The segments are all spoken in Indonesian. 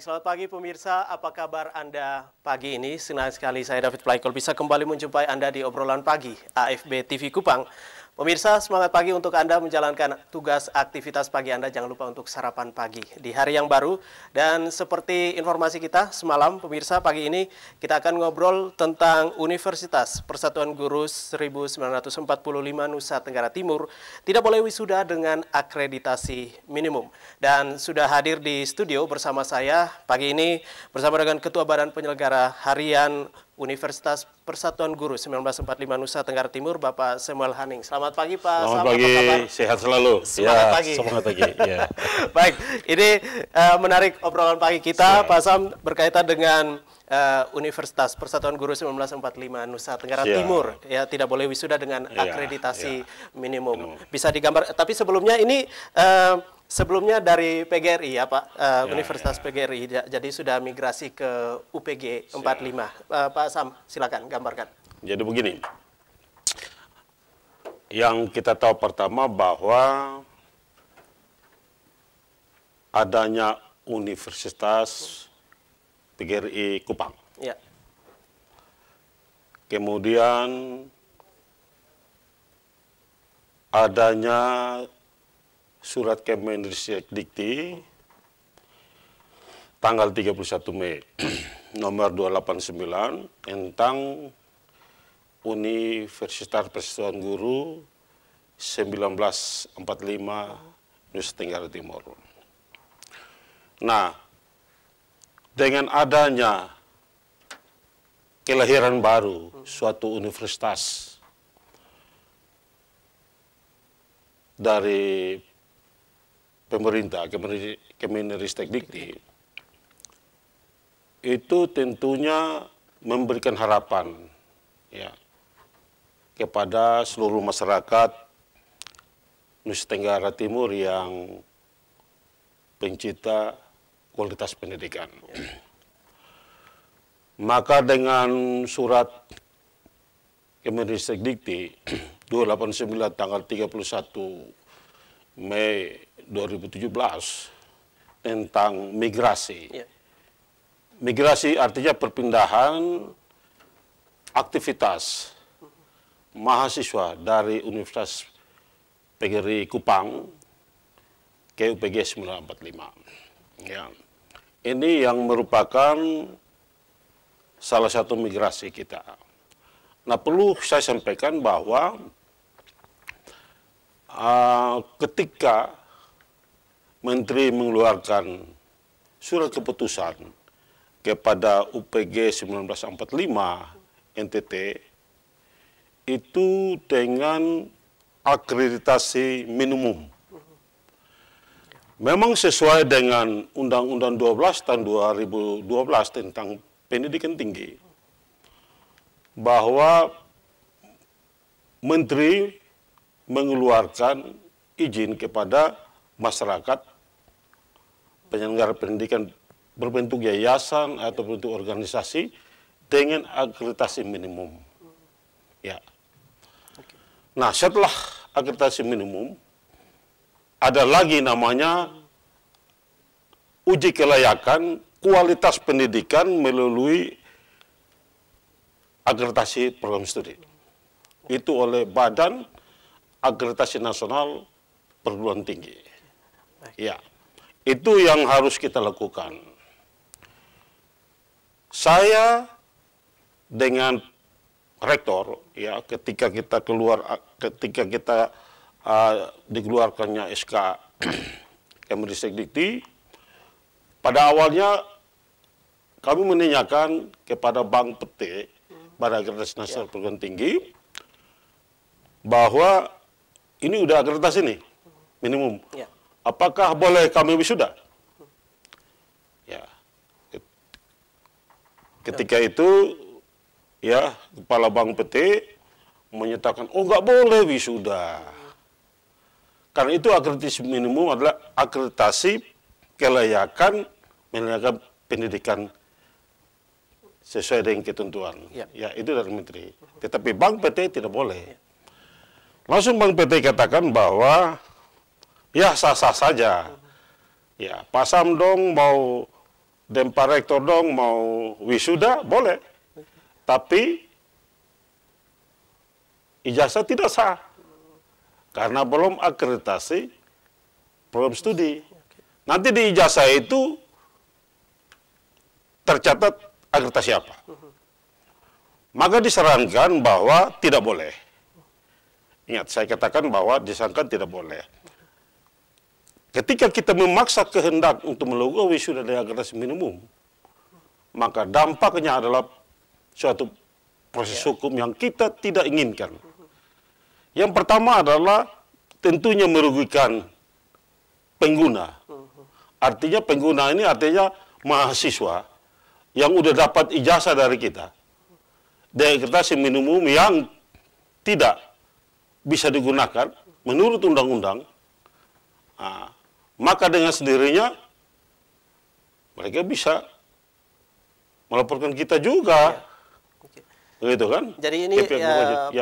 Baik, selamat pagi pemirsa. Apa kabar Anda pagi ini? Senang sekali saya David Plaikol bisa kembali menjumpai Anda di obrolan pagi AFB TV Kupang. Pemirsa, semangat pagi untuk Anda menjalankan tugas aktivitas pagi Anda. Jangan lupa untuk sarapan pagi di hari yang baru. Dan seperti informasi kita semalam, pemirsa, pagi ini kita akan ngobrol tentang Universitas Persatuan Guru 1945 Nusa Tenggara Timur tidak boleh wisuda dengan akreditasi minimum. Dan sudah hadir di studio bersama saya pagi ini bersama dengan Ketua Badan Penyelenggara Harian Universitas Persatuan Guru 1945 Nusa Tenggara Timur, Bapak Samuel Haning. Selamat pagi, Pak. Selamat pagi, sehat selalu. Semangat pagi. Semangat pagi. Ya. Baik, ini menarik obrolan pagi kita, Pak Sam, berkaitan dengan Universitas Persatuan Guru 1945 Nusa Tenggara Timur. Ya, tidak boleh wisuda dengan akreditasi minimum. Bisa digambar, tapi sebelumnya ini sebelumnya dari PGRI ya Pak, Universitas PGRI, jadi sudah migrasi ke UPG 45. Pak Sam, silakan gambarkan. Jadi begini, yang kita tahu pertama bahwa adanya Universitas PGRI Kupang. Ya. Kemudian adanya surat Kemendikti tanggal 31 Mei nomor 289 tentang Universitas Persatuan Guru 1945 Nusa Tenggara Timur. Nah, dengan adanya kelahiran baru suatu universitas dari pemerintah, Kemendikti, itu tentunya memberikan harapan ya kepada seluruh masyarakat Nusa Tenggara Timur yang pencinta kualitas pendidikan. Maka dengan surat Kemendikti 289 tanggal 31 Mei 2017 tentang migrasi. Migrasi artinya perpindahan aktivitas mahasiswa dari Universitas PGRI Kupang ke UPG 1945. Ya. Ini yang merupakan salah satu migrasi kita. Nah, perlu saya sampaikan bahwa ketika Menteri mengeluarkan surat keputusan kepada UPG 1945 NTT itu dengan akreditasi minimum. Memang sesuai dengan Undang-Undang 12 tahun 2012 tentang pendidikan tinggi, bahwa Menteri mengeluarkan izin kepada masyarakat penyelenggara pendidikan berbentuk yayasan atau bentuk organisasi dengan akreditasi minimum. Ya. Nah, setelah akreditasi minimum, ada lagi namanya uji kelayakan kualitas pendidikan melalui akreditasi program studi. Itu oleh Badan Akreditasi Nasional Perguruan Tinggi. Ya, itu yang harus kita lakukan. Saya dengan rektor, ya, ketika kita dikeluarkannya SK Kemendikti, pada awalnya kami menanyakan kepada Bank PT, Badan Akreditasi Nasional Perguruan Tinggi, bahwa ini udah akreditasi nih, minimum. Apakah boleh kami wisuda? Ya. Ketika itu, ya, Kepala Bank PT menyatakan, oh nggak boleh wisuda. Karena itu akreditasi minimum adalah akreditasi kelayakan menyelenggarakan pendidikan sesuai dengan ketentuan. Ya, itu dari Menteri. Tetapi Bank PT tidak boleh. Langsung Bank PT katakan bahwa ya sah-sah saja. Ya, Pak Sam dong mau dan Pak Rektor dong mau wisuda, boleh. Tapi ijazah tidak sah. Karena belum akreditasi program studi. Nanti di ijazah itu tercatat akreditasi apa. Maka disarankan bahwa tidak boleh. Ingat, saya katakan bahwa disarankan tidak boleh. Ketika kita memaksa kehendak untuk melakukan wisuda dari akreditasi minimum, maka dampaknya adalah suatu proses hukum yang kita tidak inginkan. Yang pertama adalah tentunya merugikan pengguna. Artinya pengguna ini artinya mahasiswa yang udah dapat ijazah dari kita. Dari akreditasi minimum yang tidak bisa digunakan menurut undang-undang. Maka dengan sendirinya mereka bisa melaporkan kita juga. Begitu kan? Jadi ini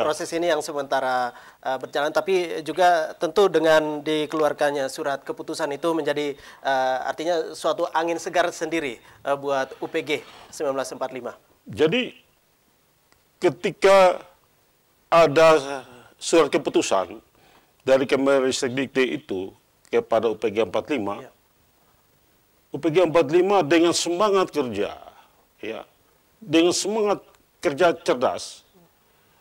proses ini yang sementara berjalan, tapi juga tentu dengan dikeluarkannya surat keputusan itu menjadi artinya suatu angin segar sendiri buat UPG 1945. Jadi ketika ada surat keputusan dari Kemendikbud itu kepada UPG 45, UPG 45 dengan semangat kerja, ya, dengan semangat kerja cerdas,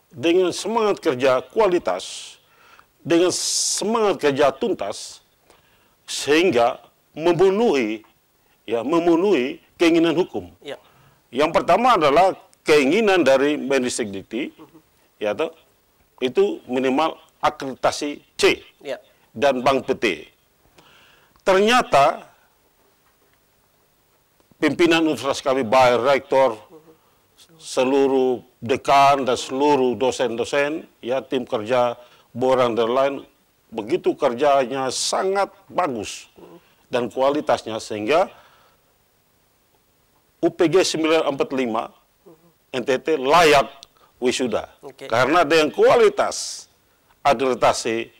dengan semangat kerja kualitas, dengan semangat kerja tuntas, sehingga memenuhi keinginan hukum. Ya. Yang pertama adalah keinginan dari Mendikbud, ya, itu minimal akreditasi C dan Bank PT. Ternyata pimpinan universitas kami, baik rektor, seluruh dekan dan seluruh dosen-dosen, ya, tim kerja Borang dan lain, begitu kerjanya sangat bagus dan kualitasnya sehingga UPG 945 NTT layak wisuda karena dengan kualitas akreditasi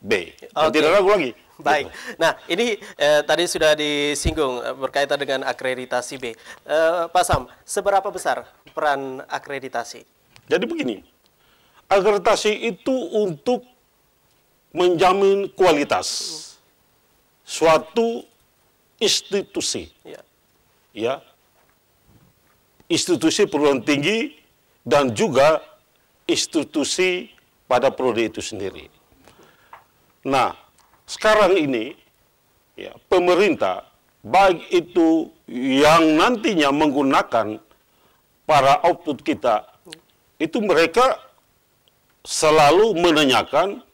B. Dan tidak ragu lagi. Baik. Nah, ini tadi sudah disinggung berkaitan dengan akreditasi B. Pak Sam, seberapa besar peran akreditasi? Jadi begini, akreditasi itu untuk menjamin kualitas suatu institusi, ya, institusi perguruan tinggi dan juga institusi pada prodi itu sendiri. Nah, sekarang ini, ya, pemerintah, baik itu yang nantinya menggunakan para output kita, itu mereka selalu menanyakan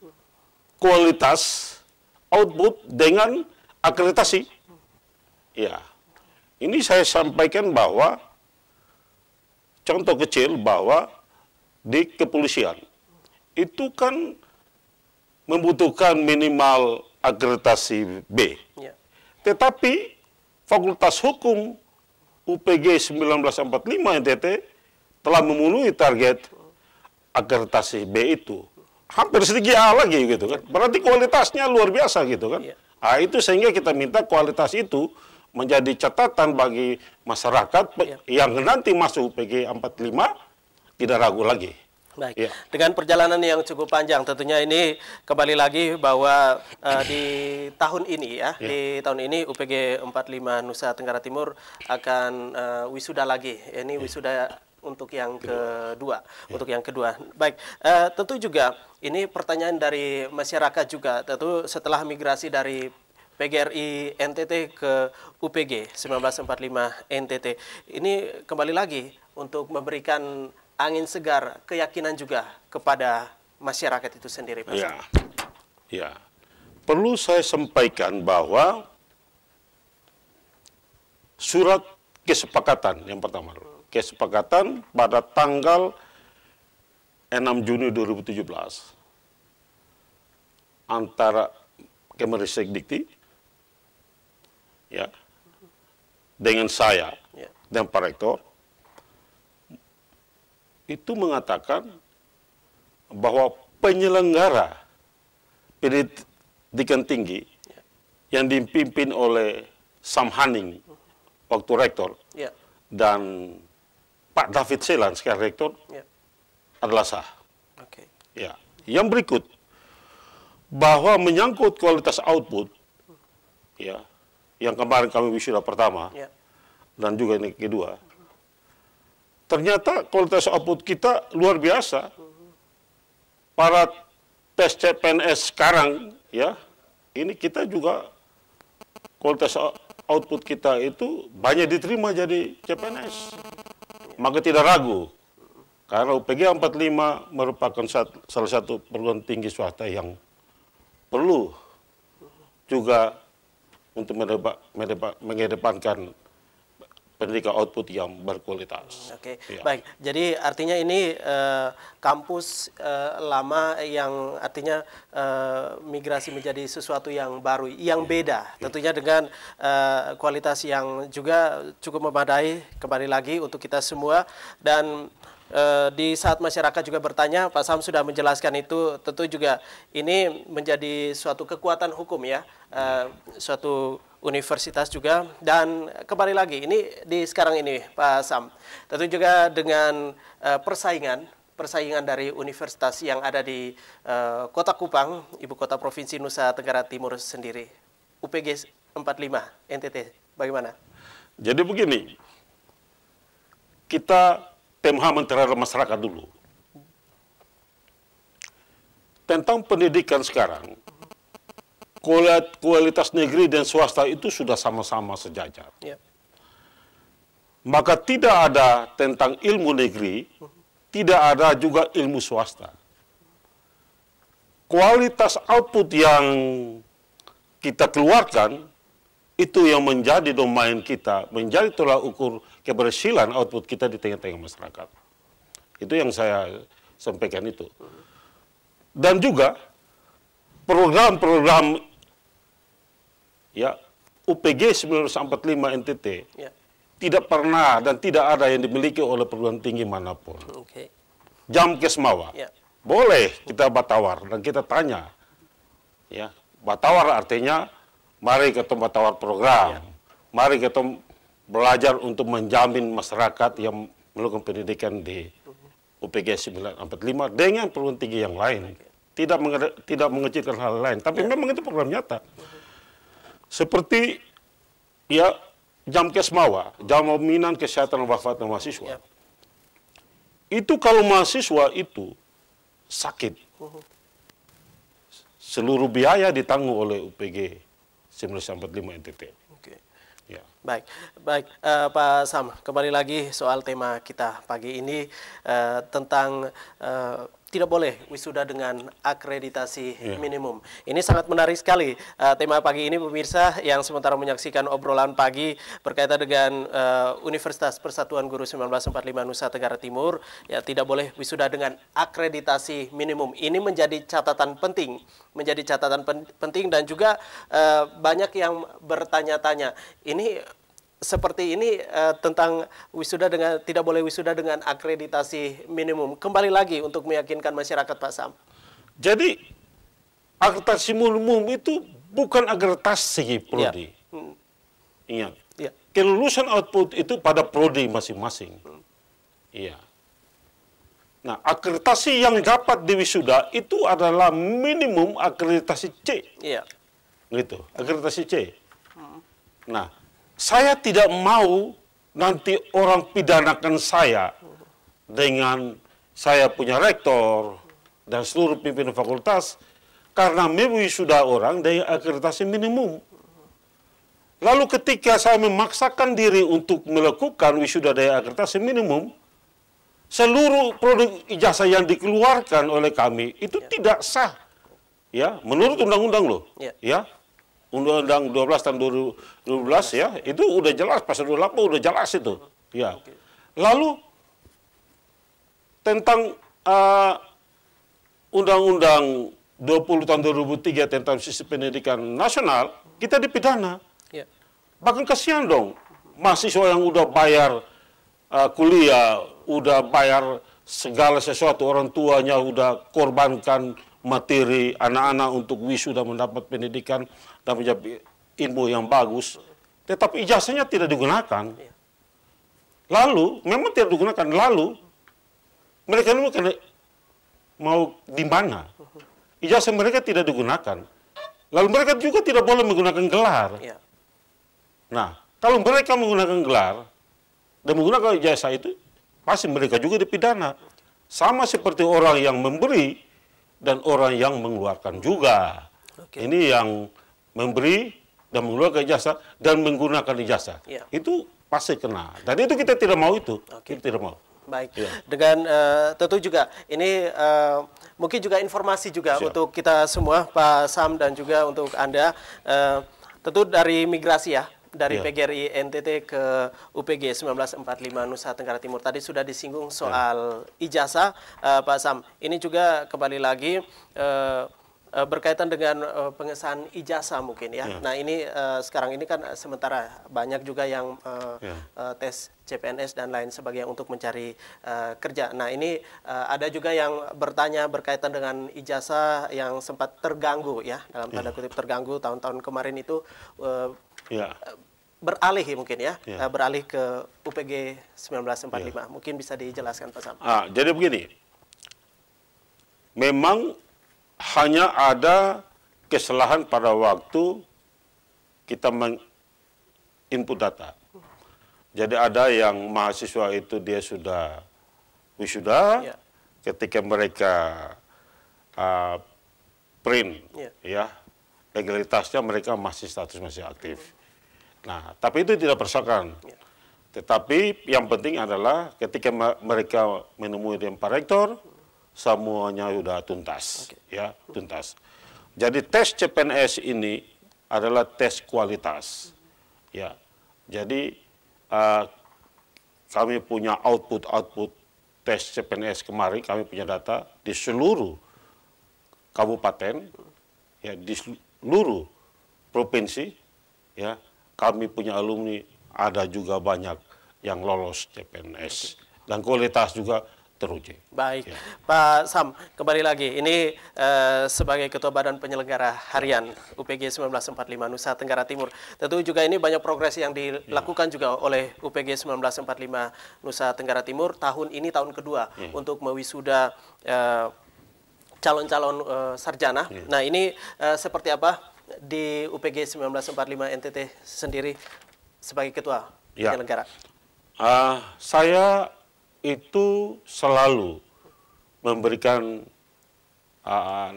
kualitas output dengan akreditasi. Ya, ini saya sampaikan bahwa, contoh kecil bahwa di kepolisian, itu kan membutuhkan minimal akreditasi B. Tetapi Fakultas Hukum UPG 1945 NTT telah memenuhi target akreditasi B itu. Hampir sedikit A lagi gitu kan. Berarti kualitasnya luar biasa gitu kan. Nah, itu sehingga kita minta kualitas itu menjadi catatan bagi masyarakat yang nanti masuk UPG 45 tidak ragu lagi. Baik, dengan perjalanan yang cukup panjang tentunya ini kembali lagi bahwa di tahun ini di tahun ini UPG 45 Nusa Tenggara Timur akan wisuda lagi. Ini wisuda untuk yang kedua, Baik, tentu juga ini pertanyaan dari masyarakat juga, tentu setelah migrasi dari PGRI NTT ke UPG 1945 NTT ini kembali lagi untuk memberikan angin segar, keyakinan juga kepada masyarakat itu sendiri, Pak. Ya. Perlu saya sampaikan bahwa surat kesepakatan yang pertama, kesepakatan pada tanggal 6 Juni 2017 antara Kemendikbud, ya, dengan saya dan Pak Rektor, itu mengatakan bahwa penyelenggara pendidikan tinggi yang dipimpin oleh Sam Haning, waktu rektor, Ya. dan Pak David Selan sekarang rektor, Ya. adalah sah. Oke. Ya. Yang berikut, bahwa menyangkut kualitas output, ya, yang kemarin kami wisuda pertama, Ya. dan juga ini kedua, ternyata kualitas output kita luar biasa. Para tes CPNS sekarang, ya, ini kita juga kualitas output kita itu banyak diterima jadi CPNS. Maka tidak ragu, karena UPG 45 merupakan salah satu perguruan tinggi swasta yang perlu juga untuk mengedepankan pendidikan output yang berkualitas. Oke, Ya. baik. Jadi artinya ini kampus lama yang artinya migrasi menjadi sesuatu yang baru, yang beda. Tentunya dengan kualitas yang juga cukup memadai, kembali lagi untuk kita semua. Dan di saat masyarakat juga bertanya, Pak Sam sudah menjelaskan itu, tentu juga ini menjadi suatu kekuatan hukum ya, suatu universitas juga. Dan kembali lagi, ini di sekarang ini Pak Sam, tentu juga dengan persaingan dari universitas yang ada di Kota Kupang, Ibu Kota Provinsi Nusa Tenggara Timur sendiri, UPG 45 NTT, bagaimana? Jadi begini, kita pemahaman terhadap masyarakat dulu. Tentang pendidikan sekarang, kualitas negeri dan swasta itu sudah sama-sama sejajar. Ya. Maka tidak ada tentang ilmu negeri, tidak ada juga ilmu swasta. Kualitas output yang kita keluarkan, itu yang menjadi domain kita, menjadi tolak ukur keberhasilan output kita di tengah-tengah masyarakat. Itu yang saya sampaikan itu. Dan juga program-program ya UPG 1945 NTT Ya. tidak pernah dan tidak ada yang dimiliki oleh perguruan tinggi manapun. Oke. Jam Kesmawa, Ya. boleh kita batawar dan kita tanya. Ya, batawar artinya mari kita batawar program, mari kita belajar untuk menjamin masyarakat yang melakukan pendidikan di UPG 945 dengan perguruan tinggi yang lain. Tidak mengecilkan hal lain, tapi memang itu program nyata. Seperti ya jam Kesmawa, jaminan kesehatan wafat mahasiswa. Ya. Itu kalau mahasiswa itu sakit, seluruh biaya ditanggung oleh UPG 945 NTT. Oke. Ya. Baik, Pak Sam, kembali lagi soal tema kita pagi ini tentang tidak boleh wisuda dengan akreditasi minimum. Ini sangat menarik sekali tema pagi ini, pemirsa yang sementara menyaksikan obrolan pagi berkaitan dengan Universitas Persatuan Guru 1945 Nusa Tenggara Timur. Ya, tidak boleh wisuda dengan akreditasi minimum. Ini menjadi catatan penting, dan juga banyak yang bertanya-tanya. Ini seperti ini tentang wisuda dengan tidak boleh wisuda dengan akreditasi minimum. Kembali lagi untuk meyakinkan masyarakat, Pak Sam. Jadi akreditasi minimum itu bukan akreditasi prodi. Ingat, Ya. kelulusan output itu pada prodi masing-masing. Iya. Nah, akreditasi yang dapat diwisuda itu adalah minimum akreditasi C. Iya. Gitu, akreditasi C. Nah, saya tidak mau nanti orang pidanakan saya dengan saya punya rektor dan seluruh pimpinan fakultas karena mewisuda orang dengan akreditasi minimum. Lalu ketika saya memaksakan diri untuk melakukan wisuda dengan akreditasi minimum, seluruh produk ijazah yang dikeluarkan oleh kami itu tidak sah. Ya, menurut undang-undang loh. Ya. Undang-Undang 12 tahun 2012 ya, itu udah jelas, pasal 28 udah jelas itu. Ya. Lalu tentang Undang-Undang 20 tahun 2003 tentang sistem pendidikan nasional, kita dipidana. Ya. Bahkan kasihan dong, mahasiswa yang udah bayar kuliah, udah bayar segala sesuatu, orang tuanya udah korbankan materi anak-anak untuk wisuda mendapat pendidikan dan menjadi ilmu yang bagus. tetapi ijazahnya tidak digunakan. Iya. Lalu, memang tidak digunakan, lalu mereka ini mau di mana? Ijazah mereka tidak digunakan. Lalu mereka juga tidak boleh menggunakan gelar. Iya. Nah, kalau mereka menggunakan gelar dan menggunakan ijazah itu, pasti mereka juga dipidana. Sama seperti orang yang memberi dan orang yang mengeluarkan juga. Oke. Ini yang memberi dan mengeluarkan ijazah dan menggunakan ijazah. Iya. Itu pasti kena. Dan itu kita tidak mau itu. Oke. Kita tidak mau. Baik, Iya. dengan tentu juga ini mungkin juga informasi juga Siap. untuk kita semua, Pak Sam, dan juga untuk Anda, tentu dari migrasi ya, dari Iya. PGRI NTT ke UPG 1945 Nusa Tenggara Timur. Tadi sudah disinggung soal ijazah, Pak Sam. Ini juga kembali lagi berkaitan dengan pengesahan ijazah mungkin ya. Ya. Nah ini sekarang ini kan sementara banyak juga yang tes CPNS dan lain sebagainya untuk mencari kerja. Nah ini ada juga yang bertanya berkaitan dengan ijazah yang sempat terganggu ya, dalam tanda kutip terganggu tahun-tahun kemarin itu Ya. beralih mungkin ya, Ya. beralih ke UPG 1945. Mungkin bisa dijelaskan Pak Sam. Jadi begini, memang hanya ada kesalahan pada waktu kita input data. Jadi ada yang mahasiswa itu dia sudah wisuda, Ya. ketika mereka print, Ya. ya legalitasnya mereka masih status masih aktif. Nah, tapi itu tidak persoalan. Ya. Tetapi yang penting adalah ketika mereka menemui dengan Pak Rektor, semuanya sudah tuntas, ya tuntas. Jadi tes CPNS ini adalah tes kualitas, ya. Jadi kami punya output tes CPNS kemarin, kami punya data di seluruh kabupaten, ya di seluruh provinsi, ya kami punya alumni ada juga banyak yang lolos CPNS dan kualitas juga teruji. Baik, Ya. Pak Sam, kembali lagi. Ini sebagai Ketua Badan Penyelenggara Harian UPG 1945 Nusa Tenggara Timur. Tentu juga ini banyak progres yang dilakukan juga oleh UPG 1945 Nusa Tenggara Timur. Tahun ini tahun kedua untuk mewisuda calon-calon sarjana. Nah ini seperti apa di UPG 1945 NTT sendiri sebagai Ketua Penyelenggara? Saya itu selalu memberikan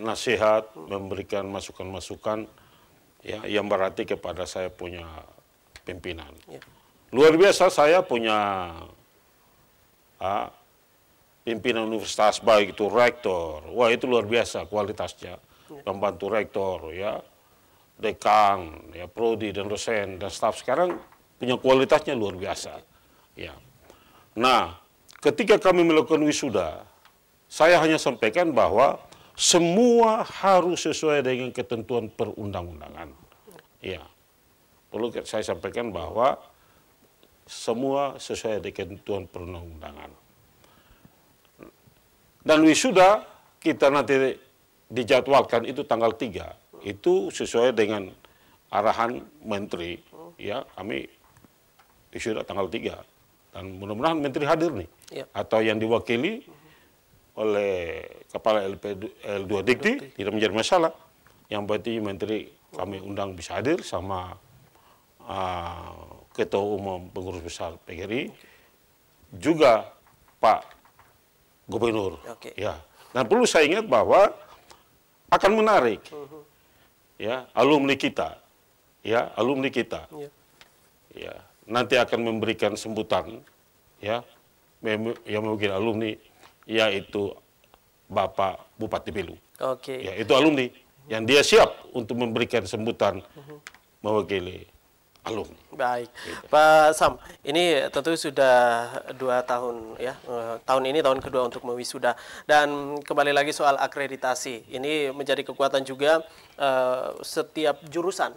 nasihat, memberikan masukan-masukan ya, yang berarti kepada saya punya pimpinan. Ya. Luar biasa saya punya pimpinan universitas, baik itu rektor, wah itu luar biasa kualitasnya, pembantu rektor, ya, dekan, ya, prodi dan dosen dan staf sekarang punya kualitasnya luar biasa. Ya. Nah, ketika kami melakukan wisuda, saya hanya sampaikan bahwa semua harus sesuai dengan ketentuan perundang-undangan. Ya, perlu saya sampaikan bahwa semua sesuai dengan ketentuan perundang-undangan. Dan wisuda kita nanti dijadwalkan itu tanggal 3. Itu sesuai dengan arahan menteri. Ya, kami wisuda tanggal 3. Dan mudah-mudahan menteri hadir nih. Ya. Atau yang diwakili oleh Kepala L2 Dikti, tidak menjadi masalah. Yang penting menteri kami undang bisa hadir sama Ketua Umum Pengurus Besar PGRI, juga Pak Gubernur. Ya. Dan perlu saya ingat bahwa akan menarik ya alumni kita. Ya, alumni kita. Ya, nanti akan memberikan sambutan ya yang mungkin alumni, yaitu Bapak Bupati Belu. Ya, itu alumni yang dia siap untuk memberikan sambutan mewakili alumni. Baik, Pak Sam, ini tentu sudah 2 tahun ya, tahun ini tahun kedua untuk mewisuda, dan kembali lagi soal akreditasi, ini menjadi kekuatan juga setiap jurusan,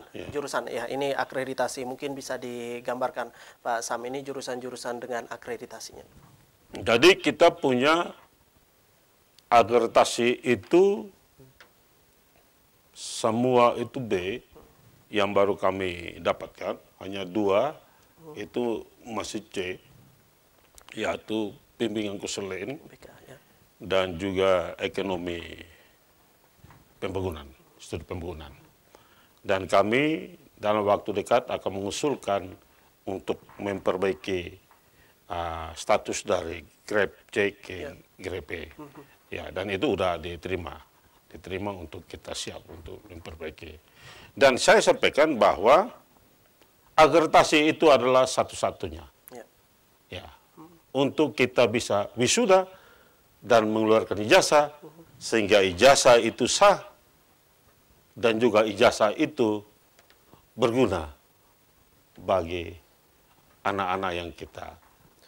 ya, ini akreditasi, mungkin bisa digambarkan Pak Sam, ini jurusan-jurusan dengan akreditasinya. Jadi kita punya akreditasi itu semua itu B yang baru kami dapatkan. hanya 2 itu masih C, yaitu bimbingan konseling dan juga ekonomi pembangunan, studi pembangunan. Dan kami dalam waktu dekat akan mengusulkan untuk memperbaiki status dari grade C ke grade B. Ya, dan itu sudah diterima untuk kita siap untuk memperbaiki. Dan saya sampaikan bahwa akreditasi itu adalah satu-satunya. Ya, untuk kita bisa wisuda dan mengeluarkan ijazah, sehingga ijazah itu sah dan juga ijazah itu berguna bagi anak-anak yang kita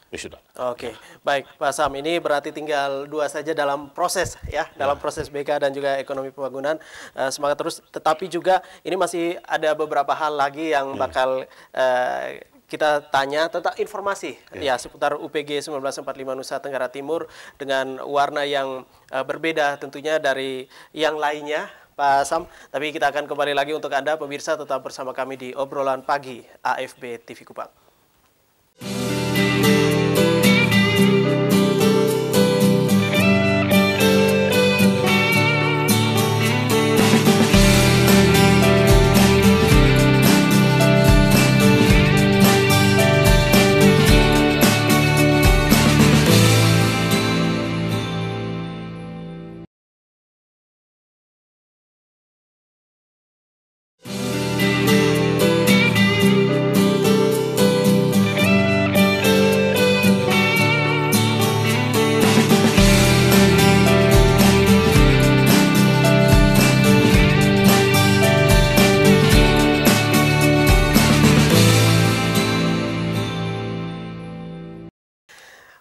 wisuda. Oke, baik Pak Sam, ini berarti tinggal 2 saja dalam proses ya, dalam proses BK dan juga ekonomi pembangunan. Semangat terus, tetapi juga ini masih ada beberapa hal lagi yang bakal kita tanya tentang informasi ya seputar UPG 1945 Nusa Tenggara Timur dengan warna yang berbeda tentunya dari yang lainnya, Pak Sam. Tapi kita akan kembali lagi untuk Anda pemirsa, tetap bersama kami di obrolan pagi AFB TV Kupang.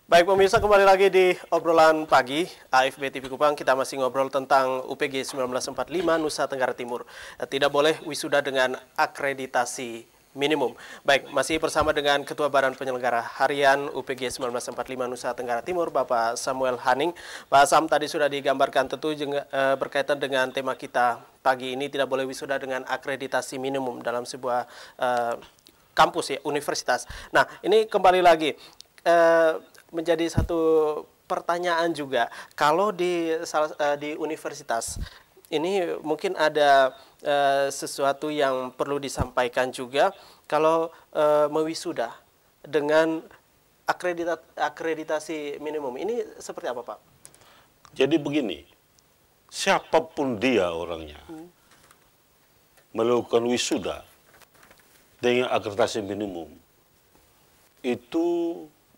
Baik pemirsa, kembali lagi di obrolan pagi AFB TV Kupang. Kita masih ngobrol tentang UPG 1945 Nusa Tenggara Timur. Tidak boleh wisuda dengan akreditasi minimum. Baik, masih bersama dengan Ketua Badan Penyelenggara Harian UPG 1945 Nusa Tenggara Timur, Bapak Samuel Haning. Pak Sam, tadi sudah digambarkan tentu berkaitan dengan tema kita pagi ini, tidak boleh wisuda dengan akreditasi minimum dalam sebuah kampus ya, universitas. Nah, ini kembali lagi menjadi satu pertanyaan juga, kalau di universitas ini mungkin ada sesuatu yang perlu disampaikan juga kalau mewisuda dengan akreditasi minimum. Ini seperti apa, Pak? Jadi begini, siapapun dia orangnya melakukan wisuda dengan akreditasi minimum itu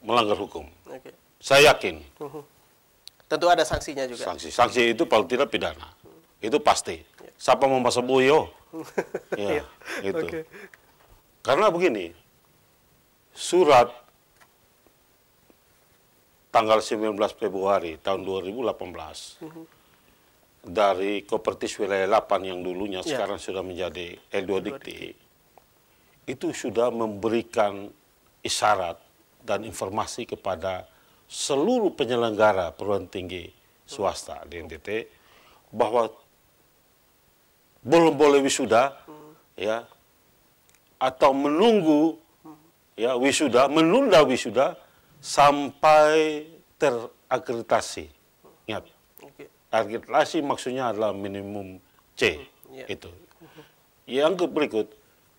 melanggar hukum. Okay. Saya yakin. Tentu ada sanksinya juga. Sanksi itu paling tidak pidana. Itu pasti. Siapa mau masuk buyo? Ya, itu. Okay. Karena begini, surat tanggal 19 Februari tahun 2018 dari Kopertis Wilayah 8 yang dulunya sekarang sudah menjadi L2 Dikti, itu sudah memberikan isyarat dan informasi kepada seluruh penyelenggara perguruan tinggi swasta di NTT bahwa belum boleh wisuda ya, atau menunggu ya wisuda, menunda wisuda sampai terakreditasi. Ingat, akreditasi maksudnya adalah minimum C itu. Yang berikut,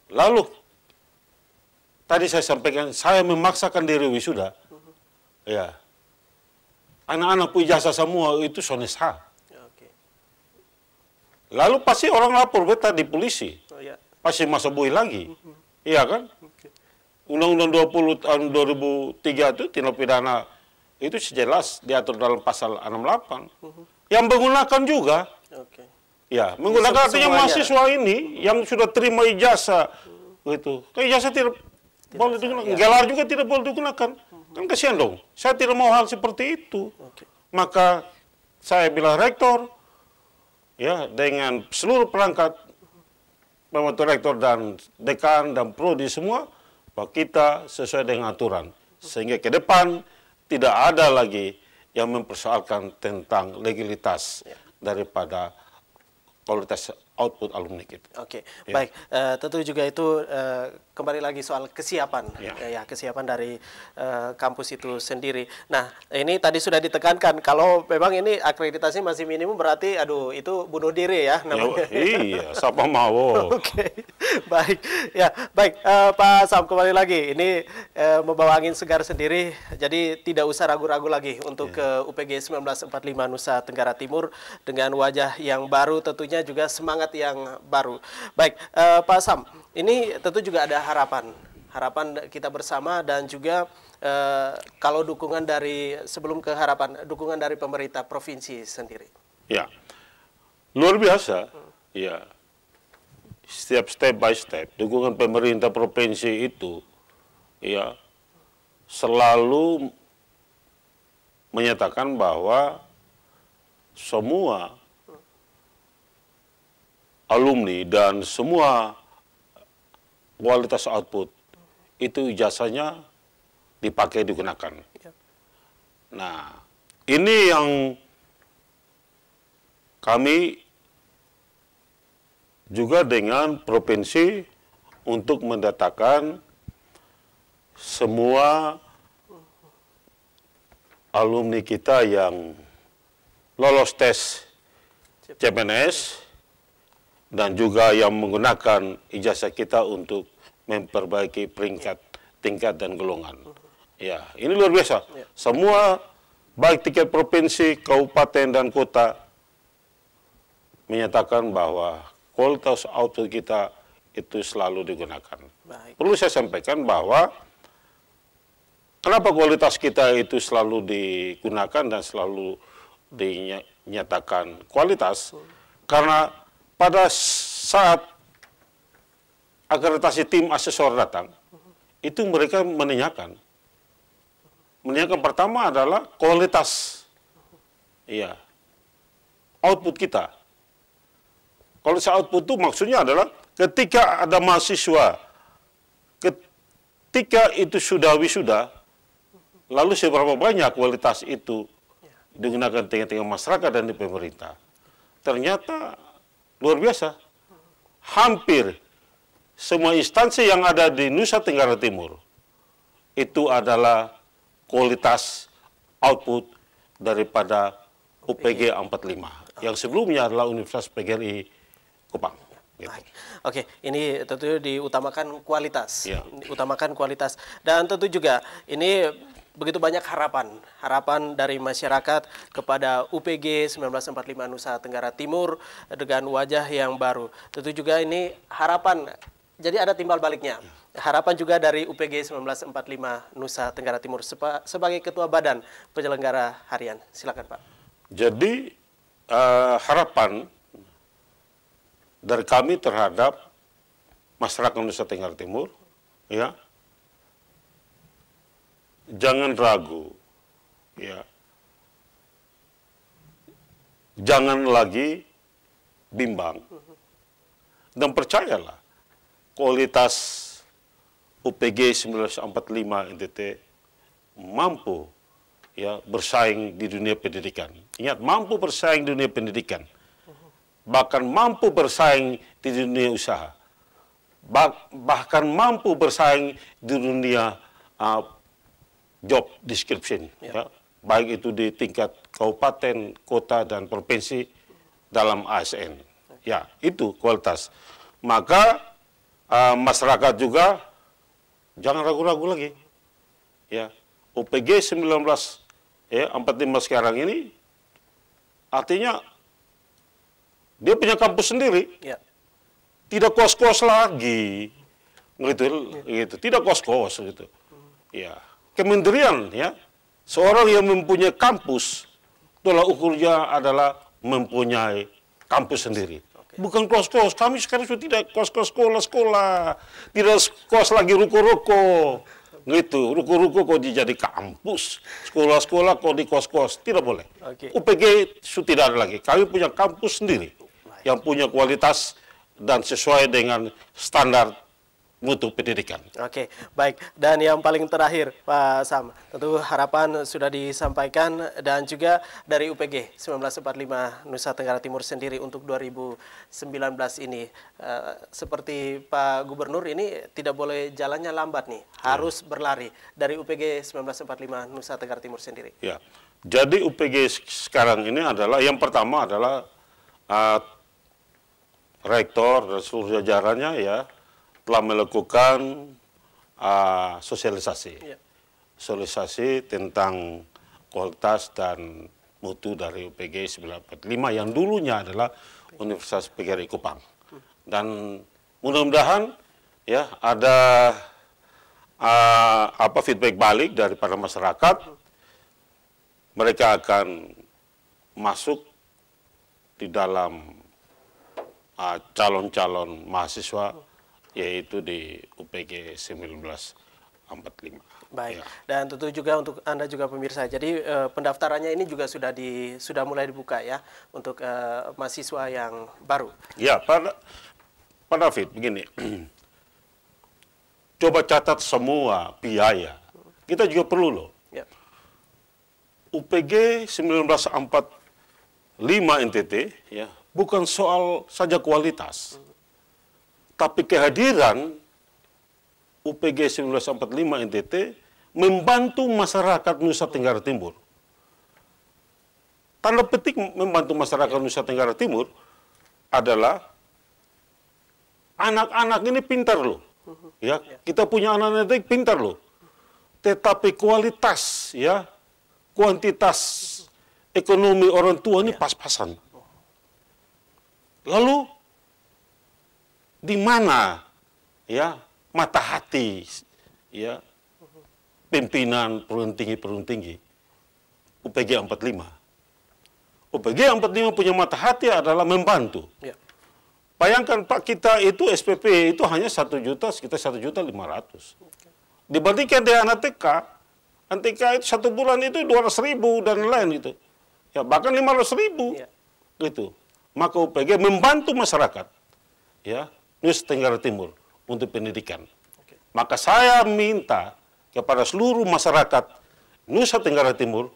lalu tadi saya sampaikan, saya memaksakan diri wisuda. Ya. Anak-anak ijazah semua itu sonesha. Lalu pasti orang lapor beta di polisi. Pasti masa bui lagi. Iya kan? Undang-Undang 20 tahun 2003 itu tindak pidana itu jelas diatur dalam pasal 68. Yang menggunakan juga. Ya, menggunakan artinya mahasiswa ini yang sudah terima ijazah gitu. Ijazah tidak boleh digunakan. Gelar juga tidak boleh digunakan. Kan kasihan dong. Saya tidak mau hal seperti itu. Maka saya bilang rektor, ya dengan seluruh perangkat pembantu rektor dan dekan dan prodi semua, bahwa kita sesuai dengan aturan. Sehingga ke depan tidak ada lagi yang mempersoalkan tentang legalitas daripada kualitas output alumni kita. Oke, Ya. baik. Tentu juga itu kembali lagi soal kesiapan, Ya. kesiapan dari kampus itu sendiri. Nah, ini tadi sudah ditekankan kalau memang ini akreditasi masih minimum berarti, aduh, itu bunuh diri ya namanya. Iya, siapa mau. Oke, baik. Ya, baik. Pak Sam, kembali lagi. Ini membawa angin segar sendiri, jadi tidak usah ragu-ragu lagi untuk ke UPG 1945 Nusa Tenggara Timur dengan wajah yang baru, tentunya juga semangat yang baru. Baik, Pak Sam, ini tentu juga ada harapan kita bersama dan juga kalau dukungan dari sebelum ke harapan, dukungan dari pemerintah provinsi sendiri. Ya, luar biasa. Ya, setiap step by step dukungan pemerintah provinsi itu, ya, selalu menyatakan bahwa semua alumni dan semua kualitas output itu jasanya dipakai, digunakan. Nah, ini yang kami juga dengan provinsi untuk mendatakan semua alumni kita yang lolos tes CPNS dan juga yang menggunakan ijazah kita untuk memperbaiki peringkat, tingkat, dan golongan. Ya, ini luar biasa. Semua, baik tingkat provinsi, kabupaten, dan kota, menyatakan bahwa kualitas output kita itu selalu digunakan. Baik. Perlu saya sampaikan bahwa kenapa kualitas kita itu selalu digunakan dan selalu dinyatakan kualitas, karena pada saat akreditasi tim asesor datang, itu mereka menanyakan pertama adalah kualitas, iya, output kita. Kualitas output itu maksudnya adalah ketika ada mahasiswa, ketika itu sudah wisuda, lalu seberapa banyak kualitas itu digunakan tengah-tengah masyarakat dan di pemerintah. Ternyata luar biasa. Hampir semua instansi yang ada di Nusa Tenggara Timur itu adalah kualitas output daripada UPG 45. Yang sebelumnya adalah Universitas PGRI Kupang. Gitu. Oke, ini tentu diutamakan kualitas, Ya. utamakan kualitas, dan tentu juga ini begitu banyak harapan dari masyarakat kepada UPG 1945 Nusa Tenggara Timur dengan wajah yang baru. Tentu juga ini harapan, jadi ada timbal baliknya. Harapan juga dari UPG 1945 Nusa Tenggara Timur sebagai Ketua Badan Penyelenggara Harian. Silakan, Pak. Jadi harapan dari kami terhadap masyarakat Nusa Tenggara Timur, ya, jangan ragu, ya, jangan lagi bimbang, dan percayalah kualitas UPG 1945 NTT mampu, ya, bersaing di dunia pendidikan. Ingat, mampu bersaing di dunia pendidikan, bahkan mampu bersaing di dunia usaha, bahkan mampu bersaing di dunia job description, ya, baik itu di tingkat kabupaten, kota, dan provinsi dalam ASN. Ya, itu kualitas. Maka masyarakat juga jangan ragu-ragu lagi. Ya, UPG 1945 sekarang ini artinya dia punya kampus sendiri. Ya. Tidak kos-kos lagi. Gitu. Tidak kos-kos gitu. Ya. Kementerian, ya, seorang yang mempunyai kampus, tolak ukurnya adalah mempunyai kampus sendiri. Bukan kos-kos. Kami sekarang sudah tidak kos-kos sekolah-sekolah, tidak kos lagi ruko-ruko, gitu. Ruko-ruko kok jadi kampus, sekolah-sekolah kok di kos-kos, tidak boleh. UPG sudah tidak ada lagi. Kami punya kampus sendiri yang punya kualitas dan sesuai dengan standar mutu pendidikan. Oke, baik. Dan yang paling terakhir, Pak Sam, tentu harapan sudah disampaikan dan juga dari UPG 1945 Nusa Tenggara Timur sendiri untuk 2019 ini. Seperti Pak Gubernur ini tidak boleh jalannya lambat nih, harus berlari dari UPG 1945 Nusa Tenggara Timur sendiri. Ya, jadi UPG sekarang ini adalah, yang pertama adalah rektor dan seluruh jajarannya ya, telah melakukan sosialisasi. Ya. Sosialisasi tentang kualitas dan mutu dari UPG 945 yang dulunya adalah Universitas PGRI Kupang. Dan mudah-mudahan ya ada feedback balik daripada masyarakat. Mereka akan masuk di dalam calon-calon mahasiswa, yaitu di UPG 1945. Baik, Ya. dan tentu juga untuk Anda juga pemirsa, jadi pendaftarannya ini juga sudah mulai dibuka ya untuk mahasiswa yang baru. Ya, Pak David, begini, coba catat semua biaya. Kita juga perlu loh. Ya. UPG 1945 NTT ya, bukan soal saja kualitas. Tapi kehadiran UPG 1945 NTT membantu masyarakat Nusa Tenggara Timur. Tanda petik membantu masyarakat Nusa Tenggara Timur adalah anak-anak ini pintar loh. Ya, kita punya anak-anak ini pintar loh. Tetapi kualitas ya, kuantitas ekonomi orang tua ini pas-pasan. Lalu di mana ya mata hati ya pimpinan perguruan tinggi UPG 45? UPG 45 punya mata hati adalah membantu. Ya. Bayangkan Pak, kita itu SPP itu hanya 1 juta, sekitar 1.500.000. Dibandingkan dengan anak TK itu 1 bulan itu 200.000 dan lain itu. Ya, bahkan 500.000 Ya. gitu. Maka UPG membantu masyarakat ya Nusa Tenggara Timur untuk pendidikan. Oke. Maka saya minta kepada seluruh masyarakat Nusa Tenggara Timur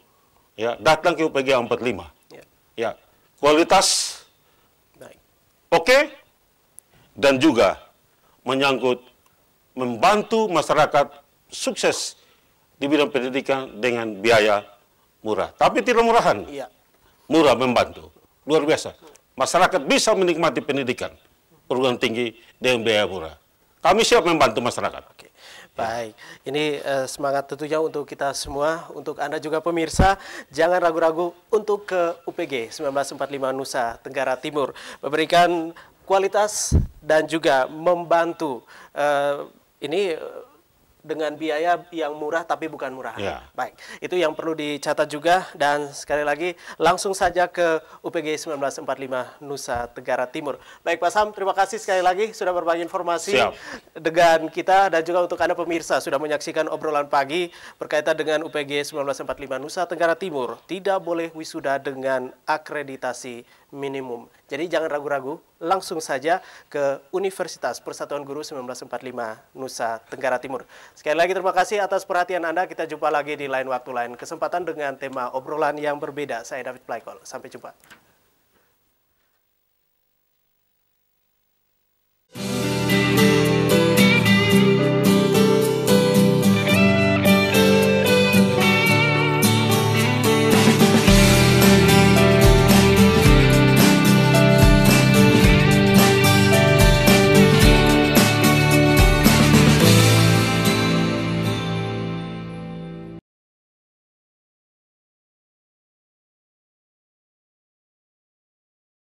ya datang ke UPG 45. Ya. Ya, kualitas Baik. oke, dan juga menyangkut membantu masyarakat sukses di bidang pendidikan dengan biaya murah. Tapi tidak murahan, Iya. murah membantu. Luar biasa. Masyarakat bisa menikmati pendidikan perguruan tinggi dengan biaya murah. Kami siap membantu masyarakat. Oke. Baik, ini semangat tentunya untuk kita semua, untuk Anda juga pemirsa, jangan ragu-ragu untuk ke UPG 1945 Nusa Tenggara Timur, memberikan kualitas dan juga membantu ini dengan biaya yang murah tapi bukan murah. Ya. Baik, itu yang perlu dicatat juga, dan sekali lagi langsung saja ke UPG 1945 Nusa Tenggara Timur. Baik Pak Sam, terima kasih sekali lagi sudah berbagi informasi dengan kita, dan juga untuk Anda pemirsa sudah menyaksikan obrolan pagi berkaitan dengan UPG 1945 Nusa Tenggara Timur. Tidak boleh wisuda dengan akreditasi minimum. Jadi jangan ragu-ragu, langsung saja ke Universitas Persatuan Guru 1945 Nusa Tenggara Timur. Sekali lagi terima kasih atas perhatian Anda. Kita jumpa lagi di lain waktu, lain kesempatan dengan tema obrolan yang berbeda. Saya David Plaikol. Sampai jumpa.